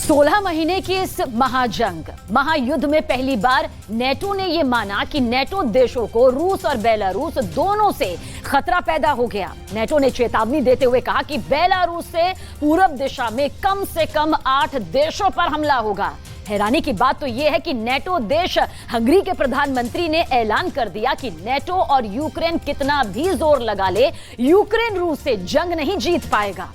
16 महीने की इस महायुद्ध में पहली बार नेटो ने यह माना कि नेटो देशों को रूस और बेलारूस दोनों से खतरा पैदा हो गया। नेटो ने चेतावनी देते हुए कहा कि बेलारूस से पूरब दिशा में कम से कम 8 देशों पर हमला होगा। हैरानी की बात तो यह है कि नेटो देश हंगरी के प्रधानमंत्री ने ऐलान कर दिया कि नेटो और यूक्रेन कितना भी जोर लगा ले, यूक्रेन रूस से जंग नहीं जीत पाएगा।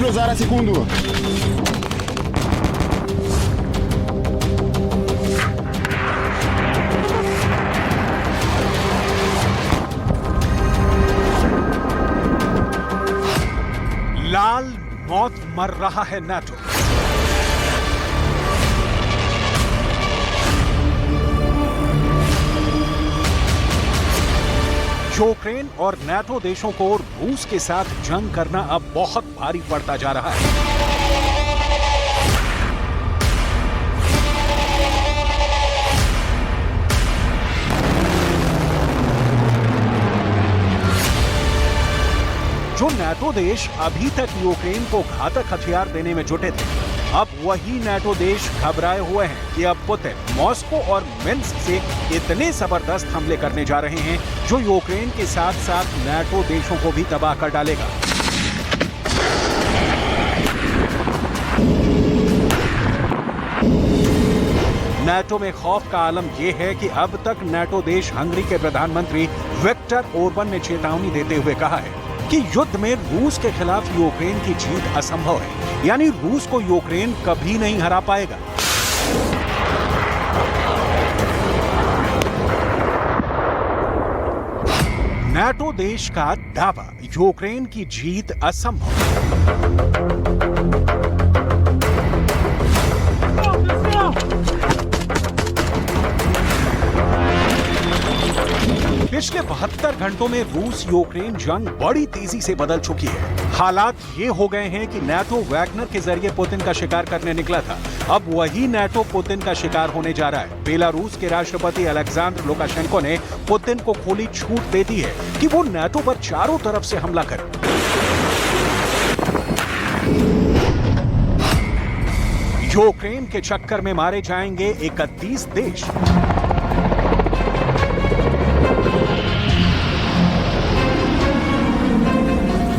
Cruzar a segundo. लाल मौत मर रहा है नेटो। यूक्रेन और नेटो देशों को रूस के साथ जंग करना अब बहुत भारी पड़ता जा रहा है। जो नेटो देश अभी तक यूक्रेन को घातक हथियार देने में जुटे थे, अब वही नेटो देश घबराए हुए हैं कि अब पुतिन मॉस्को और मिन्स्क से इतने जबरदस्त हमले करने जा रहे हैं जो यूक्रेन के साथ साथ नेटो देशों को भी तबाह कर डालेगा। नेटो में खौफ का आलम यह है कि अब तक नेटो देश हंगरी के प्रधानमंत्री विक्टर ओरबन ने चेतावनी देते हुए कहा है कि युद्ध में रूस के खिलाफ यूक्रेन की जीत असंभव है, यानी रूस को यूक्रेन कभी नहीं हरा पाएगा। नेटो देश का दावा, यूक्रेन की जीत असंभव। पिछले 72 घंटों में रूस यूक्रेन जंग बड़ी तेजी से बदल चुकी है। हालात ये हो गए हैं कि नेटो वैगनर के जरिए पुतिन का शिकार करने निकला था, अब वही नेटो पुतिन का शिकार होने जा रहा है। बेलारूस के राष्ट्रपति अलेक्जेंडर लुकाशेंको ने पुतिन को खुली छूट दे दी है कि वो नेटो पर चारों तरफ से हमला करे। यूक्रेन के चक्कर में मारे जाएंगे 31 देश।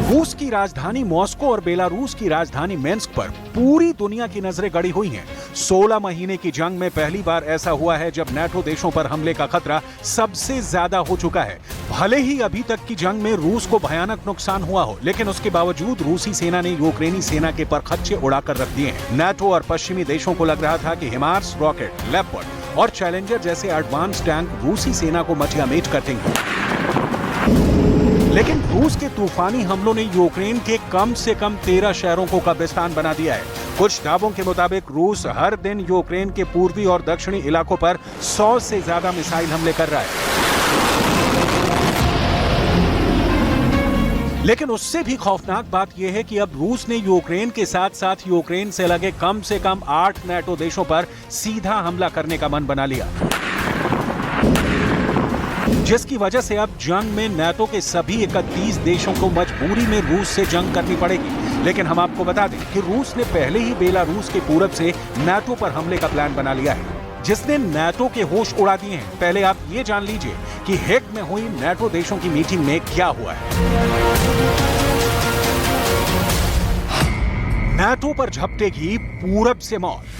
रूस की राजधानी मॉस्को और बेलारूस की राजधानी मिन्स्क पर पूरी दुनिया की नजरें गड़ी हुई हैं। 16 महीने की जंग में पहली बार ऐसा हुआ है जब नेटो देशों पर हमले का खतरा सबसे ज्यादा हो चुका है। भले ही अभी तक की जंग में रूस को भयानक नुकसान हुआ हो, लेकिन उसके बावजूद रूसी सेना ने यूक्रेनी सेना के परखच्चे उड़ाकर रख दिए हैं। नेटो और पश्चिमी देशों को लग रहा था कि हिमार्स रॉकेट, लेपर्ड और चैलेंजर जैसे एडवांस टैंक रूसी सेना को मटियामेट कर देंगे, लेकिन रूस के तूफानी हमलों ने यूक्रेन के कम से कम 13 शहरों को कब्रिस्तान बना दिया है। कुछ दावों के मुताबिक रूस हर दिन यूक्रेन के पूर्वी और दक्षिणी इलाकों पर 100 से ज्यादा मिसाइल हमले कर रहा है। लेकिन उससे भी खौफनाक बात यह है कि अब रूस ने यूक्रेन के साथ साथ यूक्रेन से लगे कम से कम 8 नेटो देशों पर सीधा हमला करने का मन बना लिया, जिसकी वजह से अब जंग में नेटो के सभी 31 देशों को मजबूरी में रूस से जंग करनी पड़ेगी। लेकिन हम आपको बता दें कि रूस ने पहले ही बेलारूस के पूरब से नेटो पर हमले का प्लान बना लिया है, जिसने नेटो के होश उड़ा दिए हैं। पहले आप ये जान लीजिए कि हेग में हुई नेटो देशों की मीटिंग में क्या हुआ है। नेटो पर झपटेगी पूरब से मौत।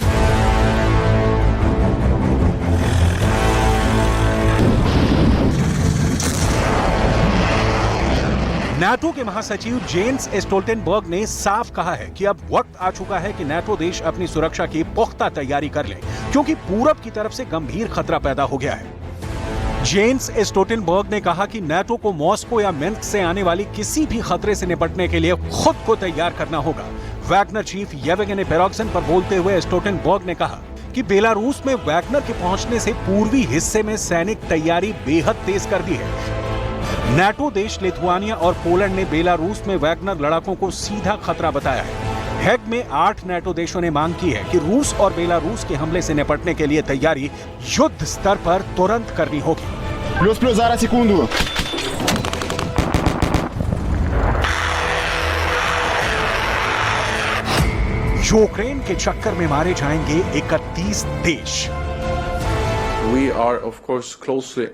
नेटो के महासचिव जेन्स स्टोल्टेनबर्ग ने साफ कहा है कि अब वक्त आ चुका है कि नेटो देश अपनी सुरक्षा की पुख्ता तैयारी कर लें, क्योंकि पूरब की तरफ से गंभीर खतरा पैदा हो गया है। जेन्स स्टोल्टेनबर्ग ने कहा कि नेटो को मॉस्को या मिन्स्क से आने वाली किसी भी खतरे से निपटने के लिए खुद को तैयार करना होगा। वैगनर चीफ येवगेनी पेरोग्जिन पर बोलते हुए स्टोल्टेनबर्ग ने कहा कि बेलारूस में वैगनर के पहुंचने से पूर्वी हिस्से में सैनिक तैयारी बेहद तेज कर दी है। नेटो देश लिथुआनिया और पोलैंड ने बेलारूस में वैगनर लड़ाकों को सीधा खतरा बताया है। हेग में 8 नेटो देशों ने मांग की है कि रूस और बेलारूस के हमले से निपटने के लिए तैयारी युद्ध स्तर पर तुरंत करनी होगी। Плюс, зараз, секунду. यूक्रेन के चक्कर में मारे जाएंगे 31 देश। We are, of course, closely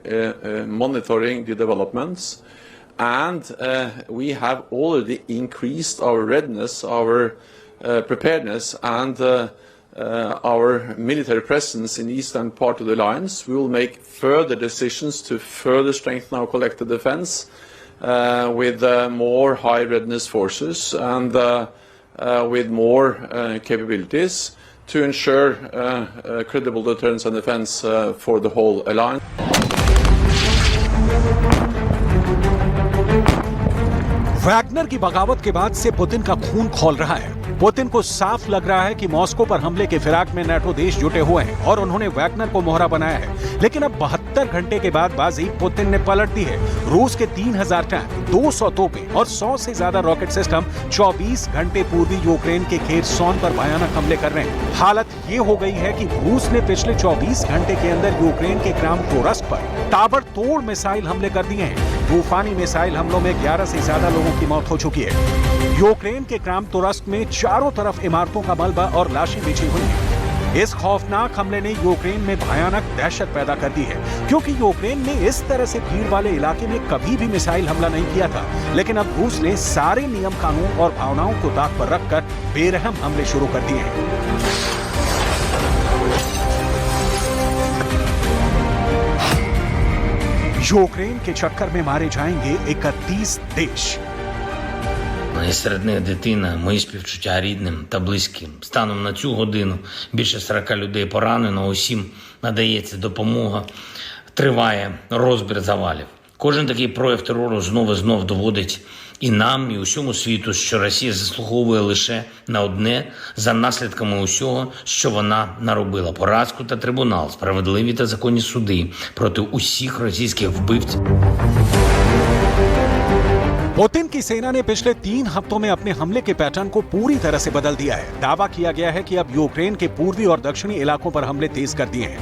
monitoring the developments, and we have already increased our readiness, our preparedness, and our military presence in the eastern part of the alliance. We will make further decisions to further strengthen our collective defense with more high readiness forces and with more capabilities to ensure credible deterrence and defense for the whole alliance. Wagner की बगावत के बाद से Putin का खून खौल रहा है। पुतिन को साफ लग रहा है कि मॉस्को पर हमले के फिराक में नेटो देश जुटे हुए हैं और उन्होंने वैगनर को मोहरा बनाया है। लेकिन अब 72 घंटे के बाद बाजी पुतिन ने पलट दी है। रूस के 3000 टैंक, 200 तोपें और 100 से ज्यादा रॉकेट सिस्टम 24 घंटे पूर्वी यूक्रेन के खेरसोन पर भयानक हमले कर रहे हैं। हालत ये हो गई है कि रूस ने पिछले 24 घंटे के अंदर यूक्रेन के क्रामाटोर्स्क पर ताबड़तोड़ मिसाइल हमले कर दिए हैं। तूफानी मिसाइल हमलों में 11 से ज्यादा लोगों की मौत हो चुकी है। यूक्रेन के क्रामाटोर्स्क में चारों तरफ इमारतों का मलबा और लाशें बिछी हुई हैं। इस खौफनाक हमले ने यूक्रेन में भयानक दहशत पैदा कर दी है, क्योंकि यूक्रेन ने इस तरह से भीड़ वाले इलाके में कभी भी मिसाइल हमला नहीं किया था। लेकिन अब रूस ने सारे नियम कानून और भावनाओं को ताक पर रखकर बेरहम हमले शुरू कर दिए हैं। यूक्रेन के चक्कर में मारे जाएंगे 31 देश। І серед них дитина, мої співчуття рідним та близьким. Станом на цю годину більше 40 людей поранено, усім надається допомога, триває розбір завалів. Кожен такий прояв терору знов доводить і нам, і усьому світу, що Росія заслуговує лише на одне за наслідками усього, що вона наробила. Поразку та трибунал, справедливі та законні суди проти усіх російських вбивців. पुतिन की सेना ने पिछले 3 हफ्तों में अपने हमले के पैटर्न को पूरी तरह से बदल दिया है। दावा किया गया है कि अब यूक्रेन के पूर्वी और दक्षिणी इलाकों पर हमले तेज कर दिए हैं।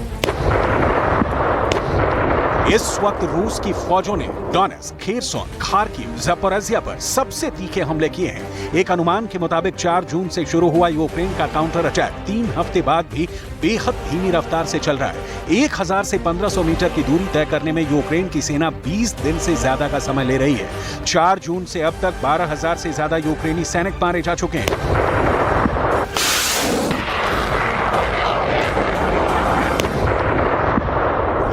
इस वक्त रूस की फौजों ने डोनेट्स्क, खेरसोन, खार्किव, ज़पोरिज़िया पर सबसे तीखे हमले किए हैं। एक अनुमान के मुताबिक 4 जून से शुरू हुआ यूक्रेन का काउंटर अटैक 3 हफ्ते बाद भी बेहद धीमी रफ्तार से चल रहा है। 1000 से 1500 मीटर की दूरी तय करने में यूक्रेन की सेना 20 दिन से ज्यादा का समय ले रही है। 4 जून से अब तक 12000 से ज्यादा यूक्रेनी सैनिक मारे जा चुके हैं।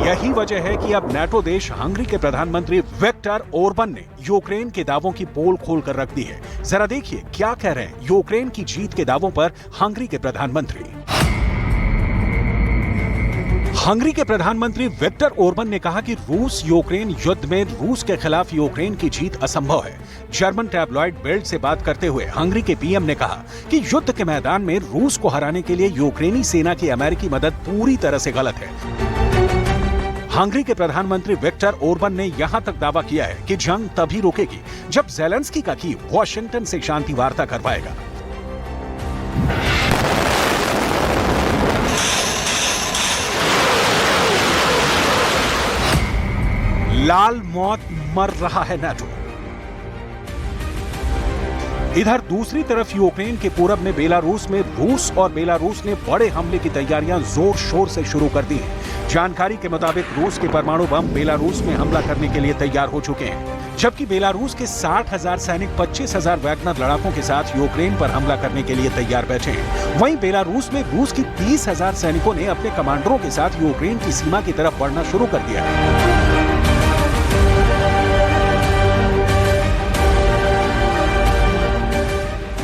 यही वजह है कि अब नेटो देश हंगरी के प्रधानमंत्री विक्टर ओरबन ने यूक्रेन के दावों की पोल खोलकर रख दी है। जरा देखिए क्या कह रहे हैं यूक्रेन की जीत के दावों पर हंगरी के प्रधानमंत्री। हंगरी के प्रधानमंत्री विक्टर ओरबन ने कहा कि रूस यूक्रेन युद्ध में रूस के खिलाफ यूक्रेन की जीत असंभव है। जर्मन टैबलॉइड बिल्ड से बात करते हुए हंगरी के पीएम ने कहा कि युद्ध के मैदान में रूस को हराने के लिए यूक्रेनी सेना की अमेरिकी मदद पूरी तरह से गलत है। हंगरी के प्रधानमंत्री विक्टर ओरबन ने यहां तक दावा किया है कि जंग तभी रुकेगी जब ज़ेलेंस्की का कीव वॉशिंगटन से शांति वार्ता करवाएगा। लाल मौत मर रहा है नेटो। इधर दूसरी तरफ यूक्रेन के पूरब में बेलारूस में रूस और बेलारूस ने बड़े हमले की तैयारियां जोर शोर से शुरू कर दी हैं। जानकारी के मुताबिक रूस के परमाणु बम बेलारूस में हमला करने के लिए तैयार हो चुके हैं, जबकि बेलारूस के 60,000 सैनिक 25,000 वैगनर लड़ाकों के साथ यूक्रेन पर हमला करने के लिए तैयार बैठे हैं। वहीं बेलारूस में रूस की 30,000 सैनिकों ने अपने कमांडरों के साथ यूक्रेन की सीमा की तरफ बढ़ना शुरू कर दिया है।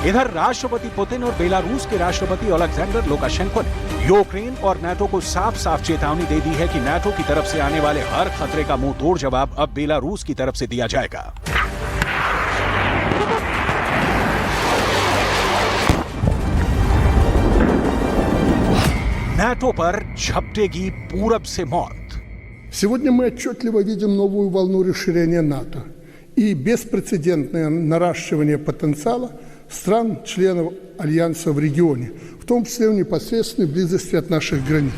इधर राष्ट्रपति पुतिन और बेलारूस के राष्ट्रपति अलेक्जेंडर लुकाशेंको ने यूक्रेन और नाटो को साफ साफ चेतावनी दे दी है कि नाटो की तरफ से आने वाले हर खतरे का मुंह तोड़ जवाब अब बेलारूस की तरफ से दिया जाएगा। नाटो पर झपटेगी पूरब से मौत। Сегодня мы отчетливо видим новую волну расширения НАТО и беспрецедентное наращивание потенциала стран-членов Альянса в регионе, в том числе в непосредственной близости от наших границ.